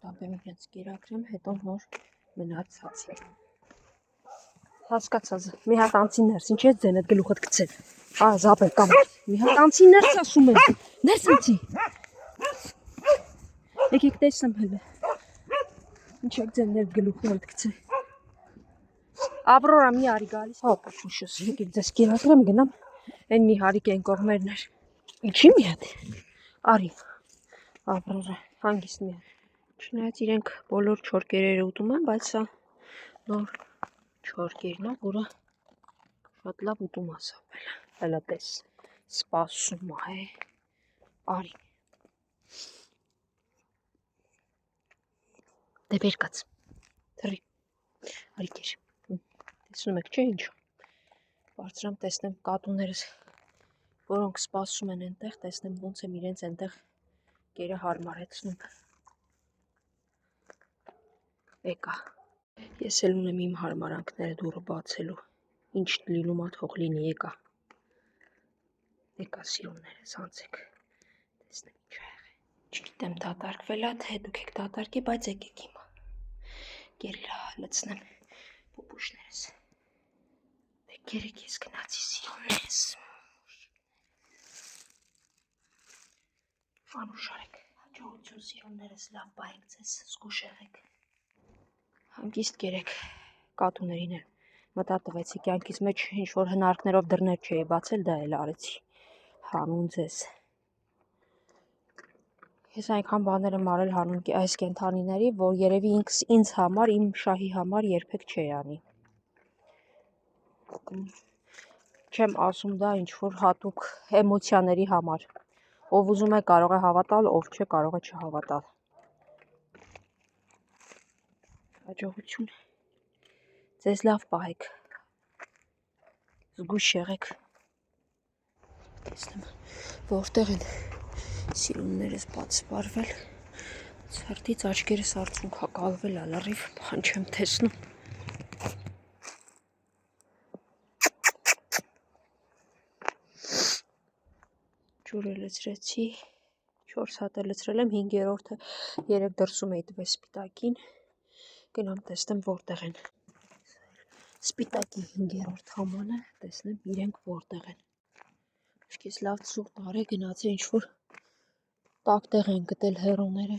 տապեմ իրենց կերակրեմ, հետո նոր մնացածի։ Հասկացած, մի հատ անցի ներս, ինչ ես ձեն այդ գլուխդ գցել։ Զապել կամ, մի հատ անցի ներս ասում եմ, ներս անցի։ Եկեք տեսնեմ հելը, ինչ եք ձեն ներդ գլուխն այդ գցել։ Ավրորա մի արի գալիս, պաշուշս, եկեք ձեզ կերակրեմ գնամ, են մի հարիկ են կողմերն էր։ Ինչի մի հատ, արի, Ավրորա, հանգիստ մի հատ։ Չնայած իրենք բոլոր չորկերերը ուտում են, բայց սա նոր չորկերն է, որը շատ լավ ուտում է սապել։ Հələ տես, սպասում է, արի։ Դե բեր կաց, թռի, արի կեր, տեսնում եք չէ ինչ, բարձրամ տեսնեմ կատուներս, որոնք սպասում են ենտեղ, տեսնեմ ոնց եմ իրենց ենտեղ կերը հարմարեցնում։ Եկա, ես էլ ունեմ իմ հարմարանքները դուրը բացելու, ինչ լինում է թող լինի, եկա սիրուններս անցեք, տեսնեմ ինչ է եղել, չգիտեմ դատարկվել է, թե դուք եք դատարկի, բայց եկեք հիմա, կերիլ լցնեմ պուպուշներս, դե կերեք ես գնացի սիրուններս, անուշարեք, հաջողություն սիրուններս լավ բայեք ձեզ, զգուշ եղեք, հանգիստ կերեք կատուներին էլ մտատվեցի կյանքիս մեջ ինչ-որ հնարքներով դռներ չէի բացել, դա էլ արեցի, հանուն ձեզ, ես այնքան բաներ եմ արել հանուն այս կենթանիների, որ երևի ինձ համար, իմ շահի համար երբեք չի անի, չեմ ասում դա ինչ-որ հատուկ էմոցիաների համար, ով ուզում է կարող է հավատալ, ով չէ կարող է չհավատալ, հաջողություն, ձեզ լավ պահեք, զգույշ եղեք, տեսնեմ, որտեղ են սիրուններս բաց սպարվել, սրտից աչքերս արցունք հակալվել ալարիվ, բան չեմ տեսնում, ջուրը լցրեցի, 4 հատ է լցրել եմ, 5-րդը երեկ դրսում էի տվել սպիտակին, գնամ տեսնեմ որտեղ են, սպիտակի 5-րդ համանը, տեսնեմ իրենք որտեղ են, Աշկես լավ ծուղ տարե գնացի ինչ-որ տակ տեղ են գտել հեռուները,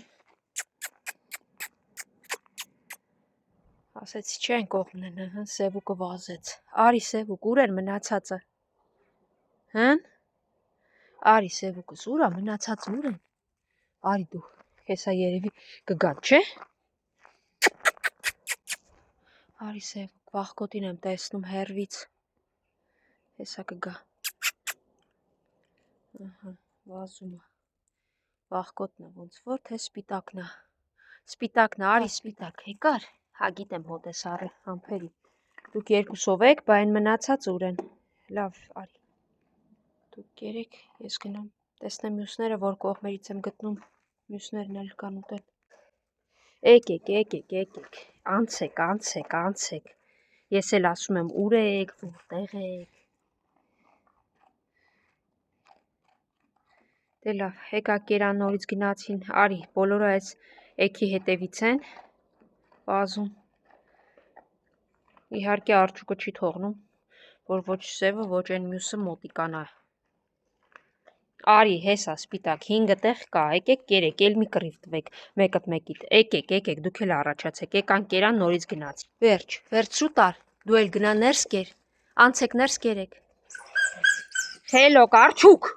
ասեցի չէ են կողմն են, Սևուկը վազեց, արի Սևուկ, ուր են մնացածը, արի Սևուկս ուր է մնացածը ուր են, արի դու, հեսա երևի կգան, չէ, արի Սևուկ, վախկոտին եմ տեսնում հեռվից, հեսա կգա, վազում է, վախկոտնը ոնց որ թե սպիտակն է, արի սպիտակ, եկար, հա գիտեմ հոտ ես առել, համբերի, դուք երկուսով եք, բա այն մնացած ուր են, լավ, արի, դուք կերեք, ես գնամ, տեսնեմ մյուսները, որ կողմերից եմ գտնում, մյուսներն էլ կան ուտել, եկեք, անցեք, ես էլ ասում եմ ուր եք, որտեղ եք, դե լավ, եկա կերան նորից գնացին, արի, բոլորը այս էքի հետևից են, վազում, իհարկե արջուկը չի թողնում, որ ոչ սևը, ոչ են մյուսը մոտիկանա, արի, հեսա սպիտակ, 5 տեղ կա, եկեք կերեք, էլ մի կռիվ տվեք, մեկըտ մեկիտ, եկեք, դուք էլ առաջացեք, եկան կերան նորից գնացին, վերջ շուտ ար, դու էլ գնա ներս կեր, անցեք ներս կերեք, խելոք, արջուկ,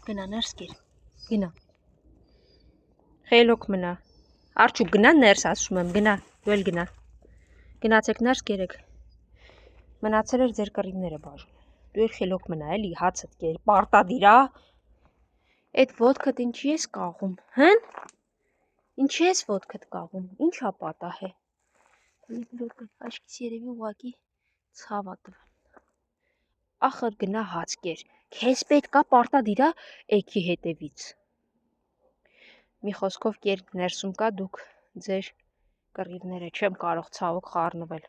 գնա ներս կեր, գնա, խելոք մնա, արջուկ գնա ներս ասում եմ, գնա, դու էլ գնա, գնացեք ներս կերեք, մնացել էր ձեր կռիվները բաժում, դու էլ խելոք մնա, էլի հացդ կեր, պարտադիր ա, էդ ոտքդ ինչի ես կաղում, ինչի ես ոտքդ կաղում, ինչ ա պատահ է, աշկիս երևի ուղակի ցավա տվել, ախր գնա հաց կեր, քեզ պետք է պարտադիր ա էքի հետևից, մի խոսքով կեր ներսում կա դուք ձեր կռիվները, չեմ կարող ցավոք խառնվել,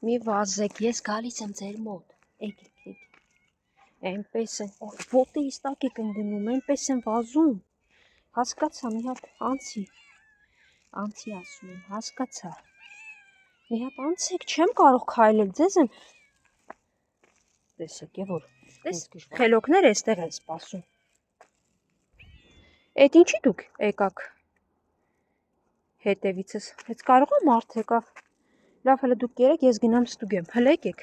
մի վազեք, ես գալիս եմ ձեր մոտ, եկեք, այնպես են, ոտերիս տակ եք ընկնում, այնպես են վազում, Հասկացա, մի հատ անցի։ Անցի ասում եմ, հասկացա։ Մի հատ անցեք, չեմ կարող քայլել, ձեզ եմ։ Տեսեք, որ խելոքներ էստեղ են սպասում։ Էդ ինչի դուք եկաք հետևիցս։ Հենց կարող է մարդ եկավ։ Լավ, հələ դուք երեք, ես գնամ ստուգեմ։ Հələ եկեք։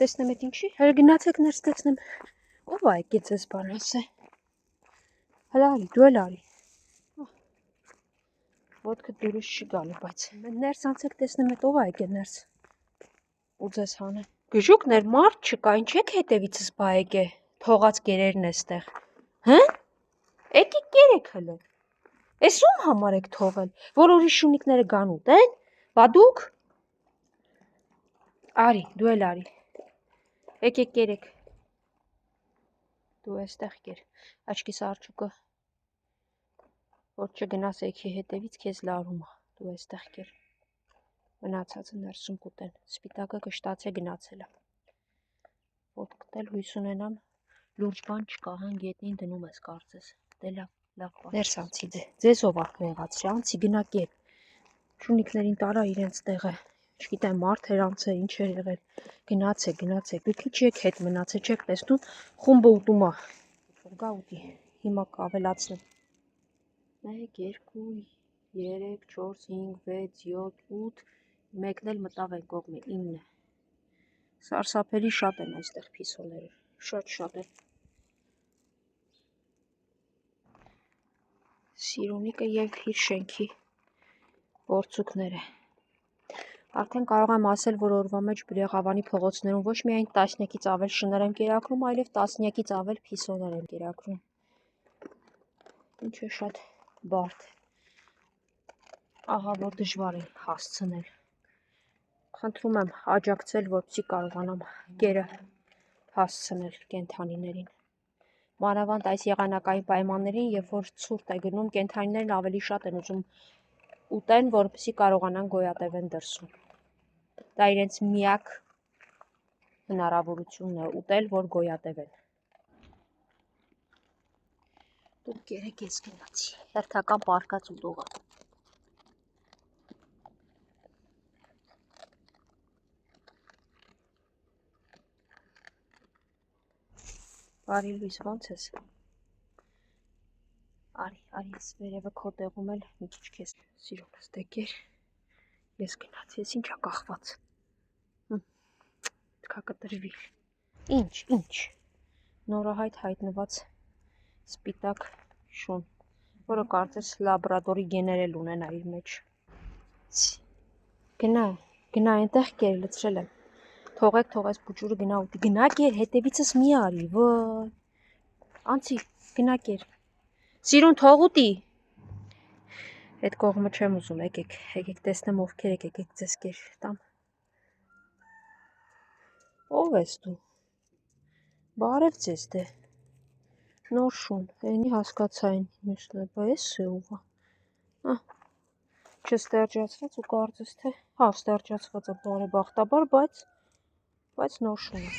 Տեսնեմ էդ ինչի։ Հələ գնացեք ներս տեսնեմ։ Ով է եկել ձեզ բան ասե։ Հələ արի, դու էլ արի։ Ոտքը դուրս չի գալու, բայց ներս անցեք տեսնեմ էդ ով է եկել ներս։ Ու ձեզ հանեն։ Գժուկներ, մարդ չկա, ինչ եք հետևիցս բա եկե։ Թողած գերերն էստեղ։ Հը՞։ Եկեք երեք հələ։ Էս ում համար եք թողել, որ ուրիշ շունիկները գան ուտեն։ Բա դուք։ Արի, դու էլ արի։ Եկեք երեք։ Դու էստեղ կեր։ Աչքիս արջուկը որ չգնաս եկի հետևից քեզ լարում է։ Դու էստեղ կեր։ Մնացածը ներսում կուտեն։ Սպիտակը կշտացե գնացել է։ Ոտքդ էլ հույս ունենամ լուրջ բան չկա, հան գետնին դնում ես կարծես։ Դե լավ բան։ Ներս անցի ձեզ ով աղեղացրի, անցի գնա կեր։ Շունիկներին տարա իրենց տեղը։ Չգիտեմ մարդ էր անցել, ինչ էր եղել։ Գնացեք, դուք ինչ եք հետ մնացել, չեք տեսնում, խումբը ուտում է։ Թող գա ուտի։ Հիմա կավելացնեմ։ 1 2 3 4 5 6 7 8 մեկն էլ մտավ այն կողմը 9։ Սարսափելի շատ են այստեղ փիսոները, շատ են։ Սիրունիկը եւ իր շենքի գործուկները։ Արդեն կարող եմ ասել, որ օրվա մեջ Բրեղավանի փողոցներում ոչ միայն 10-ից ավել շներ եմ կերակրում, այլև 10-ից ավել փիսոներ եմ կերակրում։ Ինչը շատ բարդ։ Ահա որ դժվար է հասցնել։ Խնդրում եմ աջակցել, որպեսզի կարողանամ կերը հասցնել կենդանիներին։ Մանավանդ այս եղանակային պայմաններին, երբ որ ցուրտ է գնում, կենդանիներն ավելի շատ են ուզում ուտեն, որպեսզի կարողանան գոյատևեն դրսում։ Դա իրենց միակ հնարավորությունն է ուտել, որ գոյատևեն։ Դուք երեք ես գնացի։ Հերթական պարկած ուտողը։ Բարի լույս, ո՞նց ես։ Արի, ես վերևը քո տեղում էլ մի քիչ քեզ սիրունս դեկեր։ Ես գնացի, ես ինչա կախված։ Թքա կտրվի։ Ինչ։ Նորահայտ հայտնված սպիտակ շուն, որը կարծես լաբրադորի գեներ էլ ունենա իր մեջ։ Գնա այնտեղ կեր լցրել եմ։ Թողեք այս փուճուրը գնա ուտի։ Գնա կեր, հետևիցս մի արի, ոյ։ Անցի, գնա կեր։ Սիրուն թող ուտի։ Այդ կողմը չեմ ուզում, եկեք տեսնեմ ովքեր եկեք ձեզ կեր տամ։ Ով ես դու։ Բարև ձեզ դե։ Նոր շուն, էնի հասկացա այն մյուսն է, բա էս է ով է։ Չստերջացված ու կարծես թե, հա, ստերջացված է բարեբախտաբար, բայց նոր շուն է։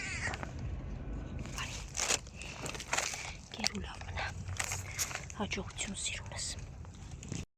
Կեր ու լավ մնա։ Հաջողություն սիրունս։